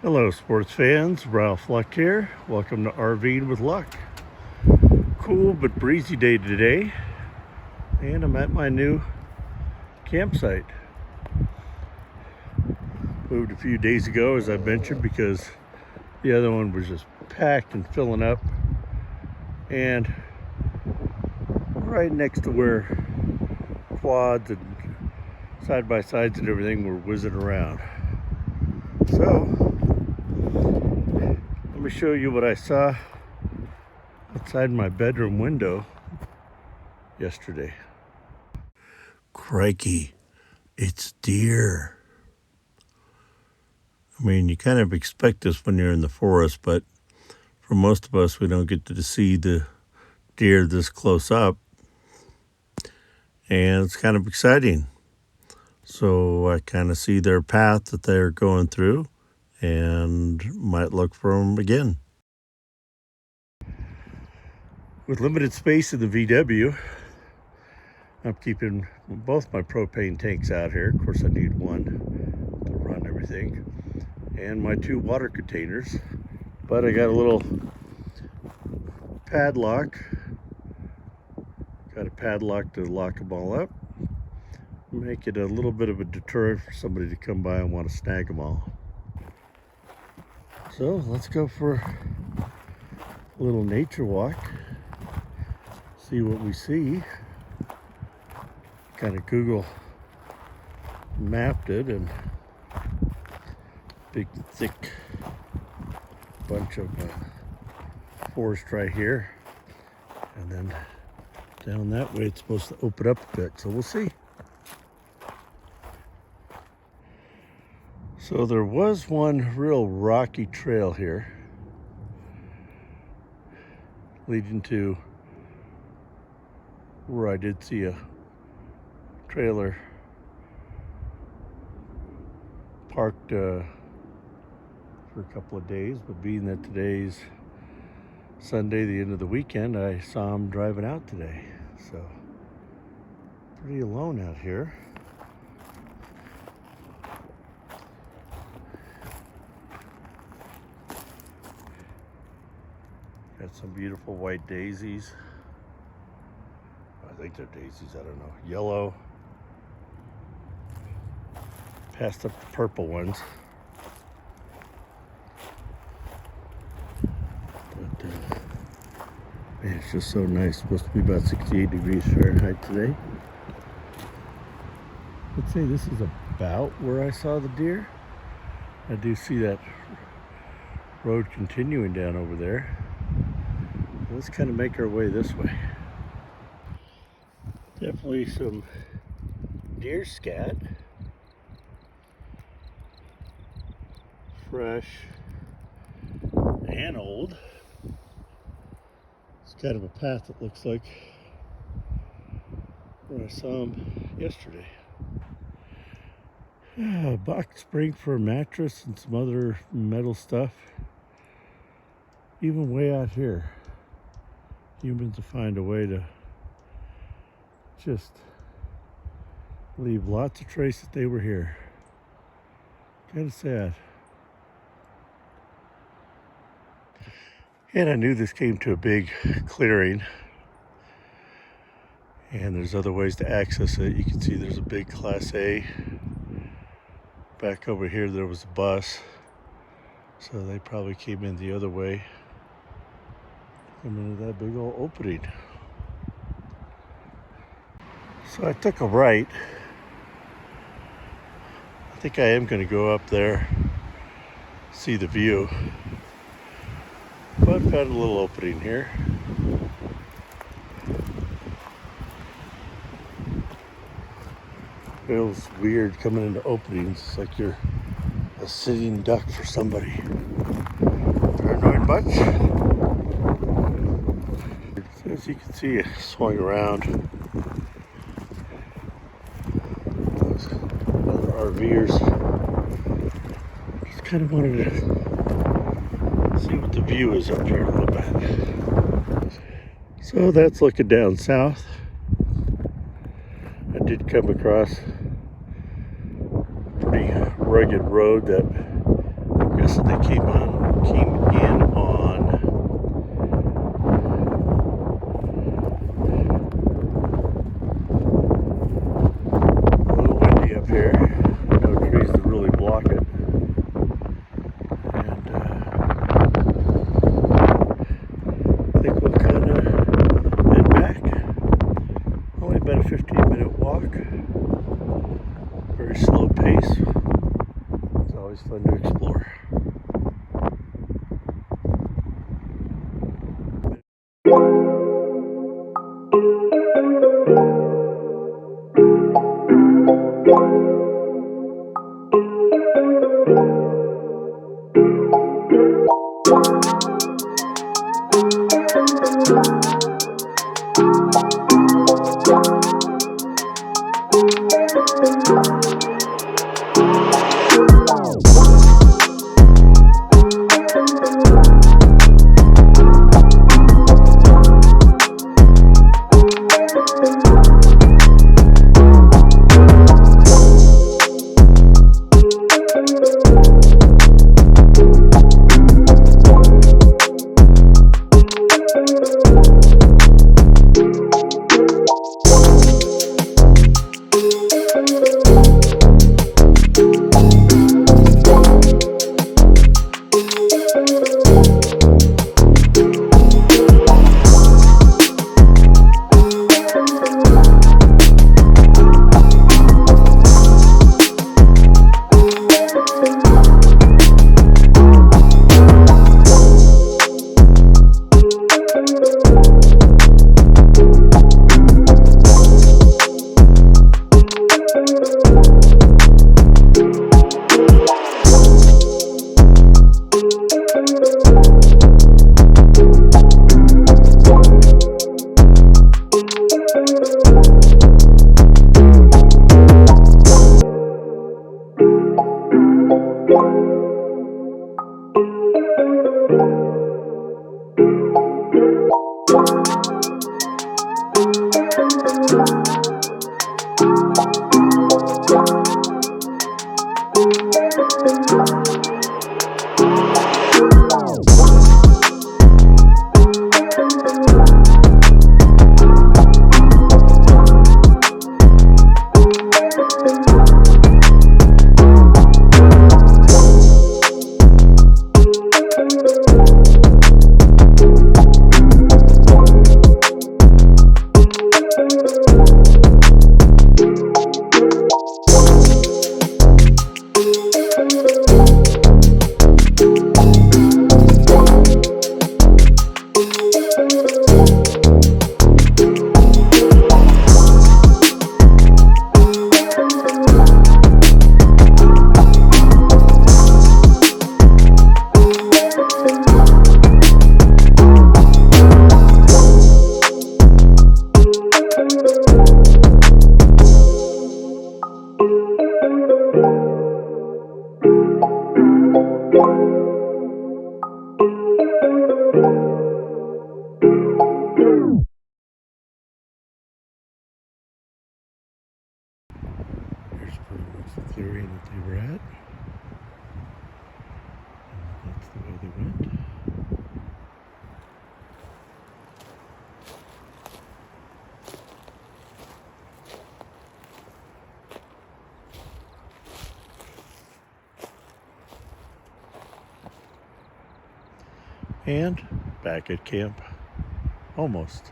Hello sports fans, Ralph Luck here. Welcome to RV'ing with Luck. Cool but breezy day today, and I'm at my new campsite. Moved a few days ago, as I mentioned, because the other one was just packed and filling up, and right next to where quads and side-by-sides and everything were whizzing around. So let me show you what I saw outside my bedroom window yesterday. Crikey, it's deer. I mean, you kind of expect this when you're in the forest, but for most of us, we don't get to see the deer this close up. And it's kind of exciting. So I kind of see their path that they're going through and might look for them again. With limited space in the VW, I'm keeping both my propane tanks out here. Of course, I need one to run everything, and my 2 water containers. But I got a little padlock. Got a padlock to lock them all up. Make it a little bit of a deterrent for somebody to come by and want to snag them all. So let's go for a little nature walk. See what we see. Kind of Google mapped it, and big thick bunch of forest right here, and then down that way it's supposed to open up a bit, so we'll see. So there was one real rocky trail here leading to where I did see a trailer parked for a couple of days, but being that today's Sunday, the end of the weekend, I saw him driving out today. So pretty alone out here. Got some beautiful white daisies. I think they're daisies, I don't know. Yellow. Passed up the purple ones. But man, it's just so nice. It's supposed to be about 68 degrees Fahrenheit today. Let's say this is about where I saw the deer. I do see that road continuing down over there. Let's kind of make our way this way. Definitely some deer scat. Fresh and old. It's kind of a path that looks like where I saw him yesterday. A box spring for a mattress and some other metal stuff. Even way out here, humans will find a way to just leave lots of trace that they were here. Kind of sad. And I knew this came to a big clearing, and there's other ways to access it. You can see there's a big Class A. Back over here there was a bus, so they probably came in the other way. Come into that big old opening. So I took a right. I think I am going to go up there, see the view. But found a little opening here. Feels weird coming into openings. It's like you're a sitting duck for somebody. Paranoid much? So as you can see, it swung around. Those other RVers. Just kind of wanted to see what the view is up here a little bit. So that's looking down south. I did come across a pretty rugged road that I'm guessing they came in on a little windy up here. No trees to really block it. And I think we'll kind of head back. Only about a 15-minute walk. Very slow pace. It's always fun to explore. Here's pretty much the clearing that they were at. And that's the way they went. And back at camp. Almost.